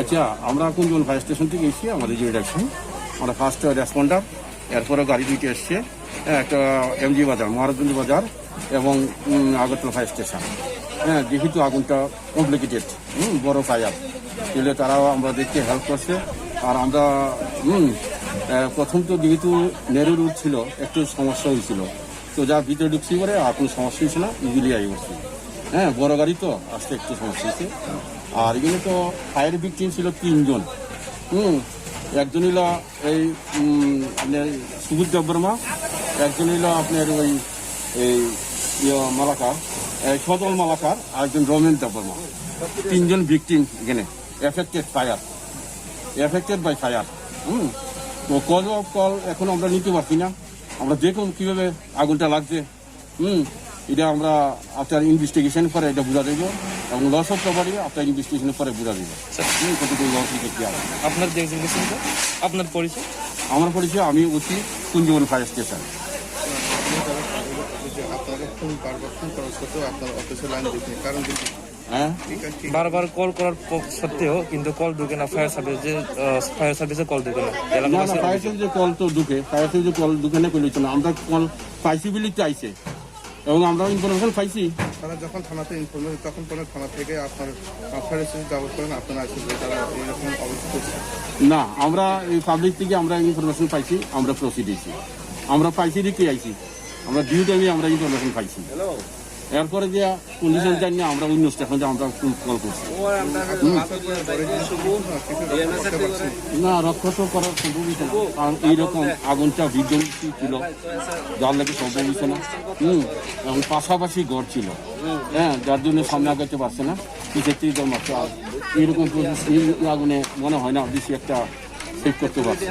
আচ্ছা, আমরা কুঞ্জন fire station থেকে এসেছি, আমাদের যে ডাকছি আমরা ফার্স্ট রেসপন্ডার, এরপরে গাড়ি দুইটি এসছে, একটা এমজি বাজার, মহারাজগঞ্জ বাজার এবং আগরতলা ফায়ার স্টেশন। হ্যাঁ, যেহেতু আগুনটা কমপ্লিকেটেড, বড় ফায়ার, তাহলে তারাও আমাদেরকে হেল্প করছে। আর আমরা প্রথম তো যেহেতু নেরু রুট ছিল, একটু সমস্যা হয়েছিল, তো যা ভিতরে ঢুকছি পরে আর কোনো সমস্যা হয়েছে না, ইজিলি আই করছি। হ্যাঁ, বড় গাড়ি তো আসতে একটু সমস্যা হয়েছে। আর এখানে তো ফায়ার ভিকটিম ছিল 3 জন। একজন হইল এই আপনার সুবুদ দেববর্মা, একজন হইল আপনার ওই এই মালাকার সদল মালাকার, আর একজন রমেন দেববর্মা। 3 জন ভিকটিম এখানে এফেক্টেড বাই ফায়ার। তো কল এখন আমরা নিতে পারছি না, আমরা দেখুন কিভাবে আগুনটা লাগছে। এটা আমরা আফটার ইনভেস্টিগেশন পরে এটা বোঝা দেবো, এবং লস অফ প্রপার্টি আফটার ইনভেস্টিগেশনের পরে বোঝা দেবো কতটুকু লস হয়েছে কি আছে। আপনার আপনার পরিচয়? আমার পরিচয়, আমি অতি কুঞ্জবন ফায়ার স্টেশন। হ্যাঁ, বারবার কল করার সত্ত্বেও কিন্তু কল ঢুকে না, ফায়ার সার্ভিসে কল ঢুকে না। ফায়ার সার্ভিসে কল তো ঢুকে, ফায়ার সার্ভিসে কল ঢুকে না করলে না, আমরা কল পাইছি বলেই চাইছে এবং আমরা ইনফরমেশন পাইছি। তারা যখন থানাতে ইনফরমেশন, তখন কোনো থানা থেকে আপনার ফায়ার সার্ভিস ব্যবহার করেন, আপনারা আসলে তারা এরকম অবস্থা করছে না, আমরা এই পাবলিক থেকে আমরা ইনফরমেশন পাইছি, আমরা প্রসিড হয়েছি, আমরা পাইছি দেখে আইছি, আমরা ডিউ টাইমে আমরা ইনফরমেশন পাইছি। এরপরে যে কন্ডিশন জানি না, আমরা অন্য স্টেশনে আমরা কল করছি। না, রক্ষা তো করার সম্ভব হয়েছে না, কারণ এইরকম আগুনটা বিধ্বংসী ছিল, যার লাগে সম্ভব হয়েছে না। এবং পাশাপাশি ঘর ছিল, হ্যাঁ, যার জন্য সামনে আগাতে পারছে না, পিছের থেকে দম মারছে। আর এইরকম আগুনে মনে হয় না বেশি একটা সেভ করতে পারছে।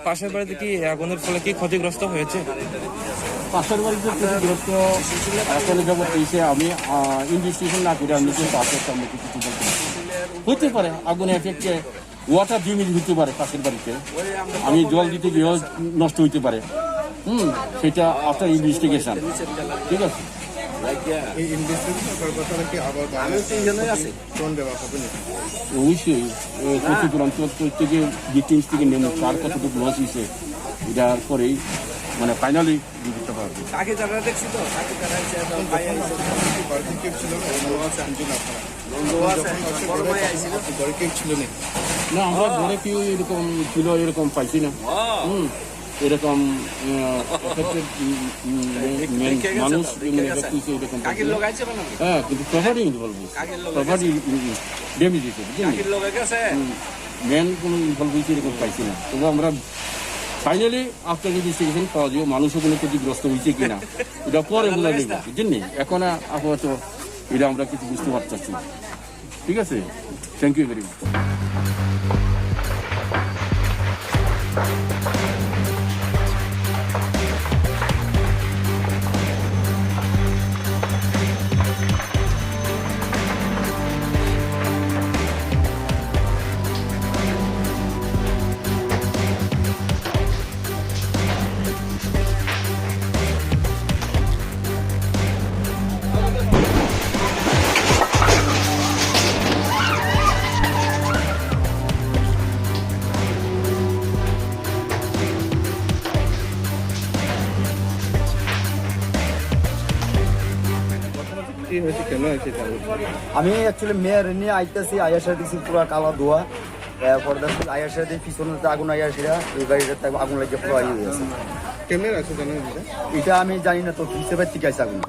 পাশের বাড়িতে কি আগুনের ফলে কি ক্ষতিগ্রস্ত হয়েছে? পাশের বাড়িতে ক্ষতিগ্রস্ত আসলে যখন পেয়েছে, আমি ইনভেস্টিগেশন না করে আমি কিন্তু পাশের সামনে কিছু বলতে হতে পারে, আগুনে এফেক্টে ওয়াটার ড্যামেজ হতে পারে পাশের বাড়িতে, আমি জল দিতে গিয়েও নষ্ট হইতে পারে। সেটা আফটার ইনভেস্টিগেশন, ঠিক আছে। অবশ্যই ক্ষতিপূরণ থেকে ভিকটিমস থেকে নেমে কার কতটুকু লস হয়েছে এটার পরেই মানে ফাইনালি দিতে পারবে। না, আমরা ঘরে কেউ এরকম ছিল, এরকম পাইছি না। এরকম মানুষ এরকম, হ্যাঁ, কিন্তু প্রপার্টি ইনভলভ হয়েছে, প্রপার্টি ড্যামেজ হয়েছে, বুঝলেন। মেন কোনো ইনভলভ হয়েছে এরকম পাইছি না। তবে আমরা ফাইনালি আফটার ইনভেস্টিগেশন পাওয়া যাবে মানুষও কোনো ক্ষতিগ্রস্ত হয়েছে কিনা, এটা পরে বোঝা যাবে, বুঝলেন। এখন আপাতত এটা আমরা কিছু বুঝতে পারছি। ঠিক আছে, থ্যাংক ইউ ভেরি মাচ। আমি অ্যাকচুয়ালি মেয়ের নিয়ে আইতেছি, আয়াসার দিচ্ছি পুরো কালা ধোয়া, তারপরে দেখছি আয়াসার দিয়ে পিছনে আগুন আয়াসিরা এই গাড়িটাতে আগুন লাগিয়ে পুরো ইয়ে হয়ে আছে। কেমন আছে জানেন এটা আমি জানি না, তো হিসেবে ঠিক আছে আগুন।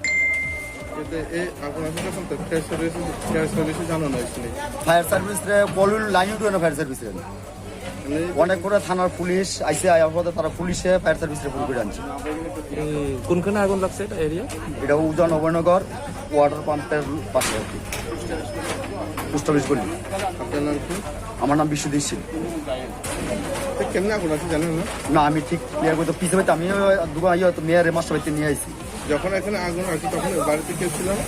ফায়ার সার্ভিস কল লাইন উঠবে না, ফায়ার সার্ভিস অনেক করে থানার পুলিশ আইসে, তারা পুলিশে ফায়ার সার্ভিসে ফোন করে আনছে। কোনখানে আগুন লাগছে এটা এরিয়া? এটা উজান নবনগর ওয়াটার পাম্পের পাশে আর কি, পোস্ট অফিস গলি। আপনার নাম কি? আমার নাম বিশ্বজিৎ সিং। কেমন আগুন আছে জানেন না? না, আমি ঠিক ক্লিয়ার করতে পিছিয়ে পাইতে, আমি দুবার মেয়ের মাস্টার বাড়িতে নিয়ে আসি। যখন এখানে আগুন আর কি, তখন বাড়িতে কেউ ছিল না?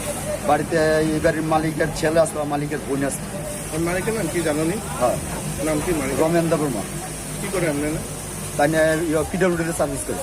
বাড়িতে এই গাড়ির মালিকের ছেলে আসলো, মালিকের বোন আসলো। মালিকের নাম কি জানো নি? হ্যাঁ। নাম কি মানে রমেন্দ্র বর্মা কি করে আপনি না তাই পিডব্লিউডিতে সার্ভিস করে।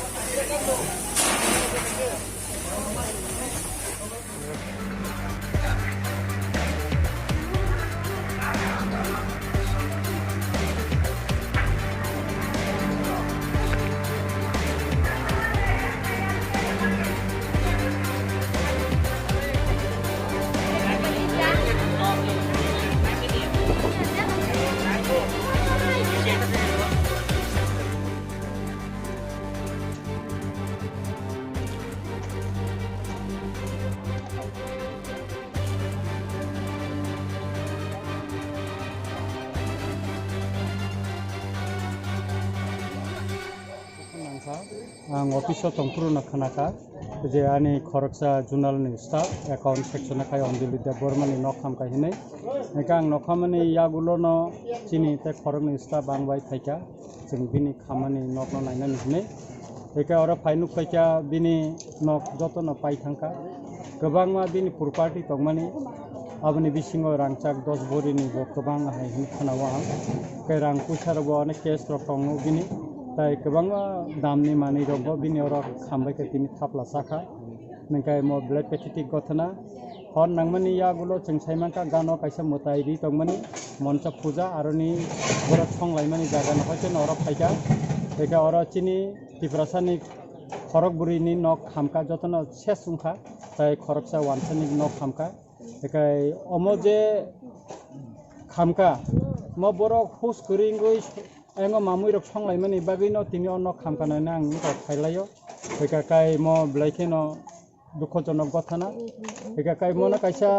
आं अफिसाव तंफुरुना खोनाखा जे आंनि खरकसा जुनालनि स्टाफ एकाउन्ट सेक्सन खाय अंजलि देव बर्मानि न खामखाहिनै आं न खामानि यागुलनो चिनि ते खरकनि स्टाफ आंबाय थाइका जों बिनि खामानि न'खौ नायनानै हिनै एका अरा फाइनु फैका बिनि न'क जतन पाइ थांखा गोबां मा बिनि प्रपार्टी दंमानि आबनि बिसिङाव रांचाक 10 बरिनि गोबां हायनि खोनावा के रां पुसारबो अनेक केस रखङो बिनि ताई गोबां दामनि मानि रंबो बिनि अरा खामबाय के तिनि थापला साखा नंखाय म ब्लेड पेथिटिक गथना हर नांमानि यागुलो जों साइमानका गानो कायसा मोताइरि दंमानि मनसा पूजा आरोनि बरा संलायमानि जागा नखायसे नरा फाइका एका अरा चिनि तिफ्रासानि खरकबुरिनि नक खामका जतन सेसुंखा ताई खरकसा वानसानि नक खामका एकाय अमजे खामका म बरा खुस करिंगै एंगो मामुइ रक संलायमानि बागैनो तिनि नक खामकानानै आं निखौ फाइलायो एका काय म ब्लाइकेनो दुखजनक गथना एका काय मना कायसा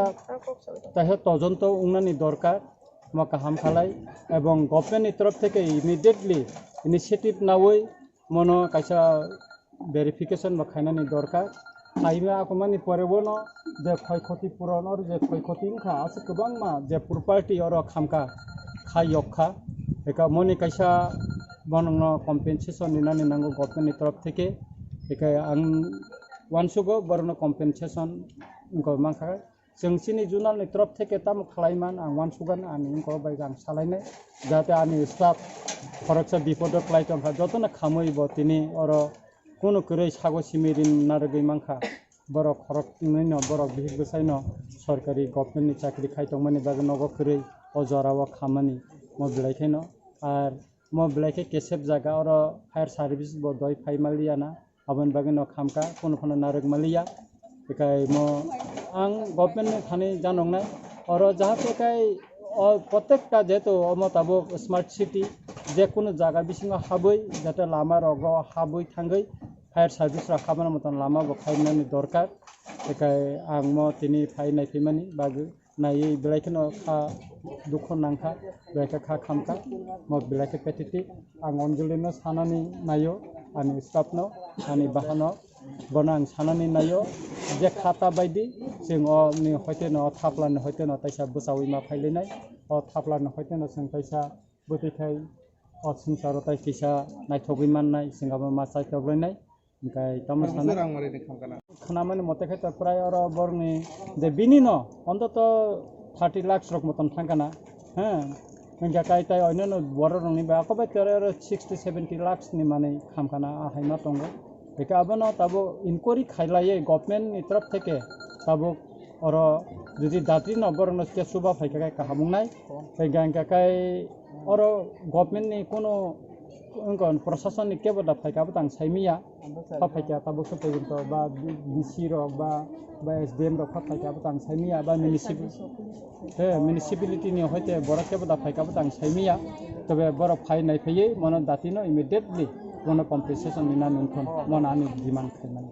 ताहे तजন্ত उंनानि दरकार म काहाम खालाय एवं गभर्नमेन्टनि तरफ থেকে इमिडिएटली इनिशिएटिभ नावै मनो कायसा भेरिफिकेशन बा खायनानि दरकार खाइमे आकमानि परेबोनो जे क्षयक्षति पूरण और जे क्षयक्षति खा आसे गोबां मा जे प्रपार्टी और खामका खायखा एका मनि कायसा बननो कम्पेनसेशन निनानि नांगौ गभर्नमेन्टनि तरफ থেকে एका आं वानसुगो बरनो कम्पेनसेशन इनको माखा जोंसिनि जुनालनि तरफ থেকে ताम खालायमान आं वानसुगान आनि इनको बाय आं सालायनाय जाहाथे आनि स्टाफ खरकसा बिपद क्लाइटंखा जतन खामै बतिनि और कोनो करे सागो सिमिरिन नारगै मांखा बर खरक नैनो बर बिहिर बसायनो सरकारि गभर्नमेन्टनि चाकरि खायतंमानि बागै नगो करे अजरावा खामानि म बिलाइखैनो आर म बिलाइखै केसेब जागा और फायर सार्भिस ब दय फाइमालियाना आबन बागै न खामका कोनो नारग मालिया एकाय म आं गभर्नमेन्टनि थाने जानंनाय और जाहाथे काय प्रत्येकटा जेहेतु अमताबो स्मार्ट सिटी जे कोनो जागा बिसिङाव हाबै जाहाथे लामा रग हाबै थांगै फायर सार्भिस खामानि मतन लामा बखायनायनि दरकार एकाय आं म तिनि फाइनाय फैमानि बागै नायै बिलाइखनो खा दुख नांखा बिलाइखो खा खामखा म बिलाइखो पेथिटिक आं अनजुलिनो सानानि नायो आनि स्टाफनो आनि बाहानो बना आं सानानि नायो जे खाता बायदि जों नि हयतेनो थाप्लानो हयतेनो ताइसा बसावै मा फाइलिनाय थाप्लानो हयतेनो जों ताइसा बोथैखाय संसार ताइ किसा नायथगै माननाय जोंहाबो मा सायथग्लायनाय ओमफ्राय तमस रां मारिनि खामकाना खानामानि मतेखाय त प्राय और बरनि जे बिनि न अन्तत 30 लाख रक मतन थांकाना ह इंगा काय ताय अयनो बर रंनि बा कबाय तेरे 60 70 लाख नि माने खामकाना आहायमा तंगो बेका आबनो ताबो इनक्वायरि खायलायै गभर्नमेन्ट नि तरफ থেকে ताबो और जुदि दात्री न बरन के सुबा फायका काहामुंनाय इंगा काय और गभर्नमेन्ट नि कोनो उनकन प्रशासन नि केबो दा फायकाबो तां साइमिया फायका ताबो सपयन्त बा डीसी रक बा एसडीएम रक फायकाबो तां साइमिया बा म्युनिसिपालिटी नि हयते बर केबो दा फायकाबो तां साइमिया तबे बर फाइनाय फैयै मन दातिनो इमिडिएटली मन कम्पेनसेशन निना नखन मन आनि डिमान्ड खायमान